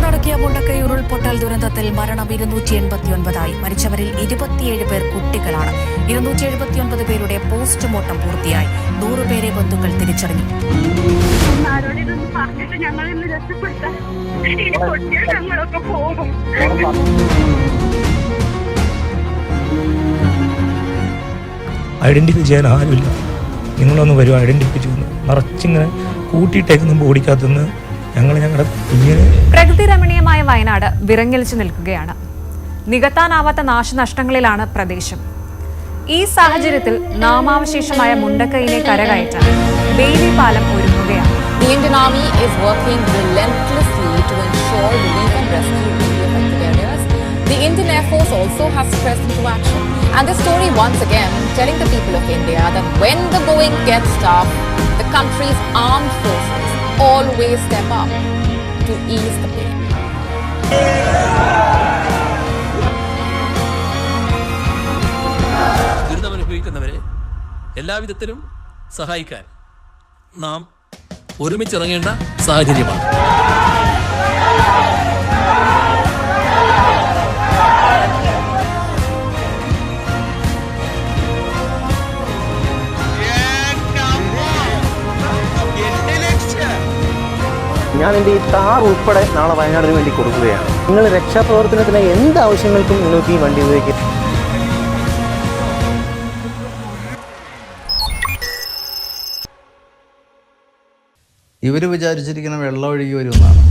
നടക്കിയ മുണ്ടക്കൈ ഉരുൾപൊട്ടൽ ദുരന്തത്തിൽ മരണം 289 മരിച്ചവരിൽ 27 പേർ കുട്ടികളാണ്. 279 പേരുടെ പോസ്റ്റ്മോർട്ടം പൂർത്തിയായി. 100 പേരെ ബന്ധുക്കൾ തിരിച്ചറിഞ്ഞു. ഐഡന്റിഫൈ ചെയ്യാൻ ആരുമില്ല. നിങ്ങളൊന്ന് വരും, ഐഡന്റിഫൈ ചെയ്യുന്നു. നിറച്ചിങ്ങനെ കൂട്ടിയിട്ടേക്കുന്ന ബോഡിക്കകത്തുനിന്ന് ഞങ്ങളുടെ പ്രകൃതി രമണീയമായ വയനാട് വിറങ്ങലിച്ചു നിൽക്കുകയാണ്. നികത്താനാവാത്ത നാശനഷ്ടങ്ങളിലാണ് പ്രദേശം. ഈ സാഹചര്യത്തിൽ നാമാവശേഷമായ മുണ്ടക്കൈയിനെ കരകയറ്റാൻ ബെയിലി പാലം ഒരുങ്ങുകയാണ്. The Indian Army is working relentlessly to ensure relief and rescue in the affected areas. The Indian Air Force also has pressed into action. And this story once again telling the people of India that when the going gets tough, the country's armed forces always step up to ease the pain. ദുരിതമനുഭവിക്കുന്നവരെ എല്ലാവിധത്തിലും സഹായിക്കാൻ നാം ഒരുമിച്ചിറങ്ങേണ്ട സാഹചര്യമാണ്. ഞാൻ എൻ്റെ ഈ car ഉൾപ്പെടെ നാളെ വയനാടിന് വേണ്ടി കൊടുക്കുകയാണ്. നിങ്ങൾ രക്ഷാപ്രവർത്തനത്തിന് എന്ത് ആവശ്യങ്ങൾക്കും നിങ്ങൾക്ക് ഈ വണ്ടി ഉപയോഗിക്കും. ഇവർ വിചാരിച്ചിരിക്കുന്ന വെള്ളം ഒഴുകി വരുമെന്നാണ്.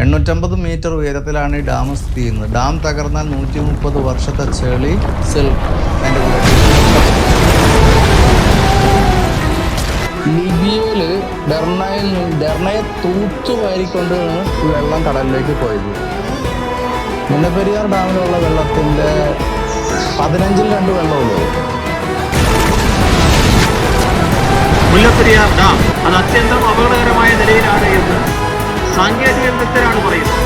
850 മീറ്റർ ഉയരത്തിലാണ് ഈ ഡാം സ്ഥിതി ചെയ്യുന്നത്. ഡാം തകർന്നാൽ 130 വർഷത്തെ ചെളി സിൽക്ക് അതിൻ്റെ കൂടെ. ലിബിയയില് ഡെർണയെ തൂത്തുവാരിക്കൊണ്ടാണ് വെള്ളം കടലിലേക്ക് പോയത്. മുല്ലപ്പെരിയാർ ഡാമിലുള്ള വെള്ളത്തിൻ്റെ 15-ൽ 2 വെള്ളമുള്ളൂ. മുല്ലപ്പെരിയാർ ഡാം അത് അത്യന്തം അപകടകരമായ നിലയിലാണ് എന്ന് സാങ്കേതിക വിദഗ്ധരാണ് പറയുന്നത്.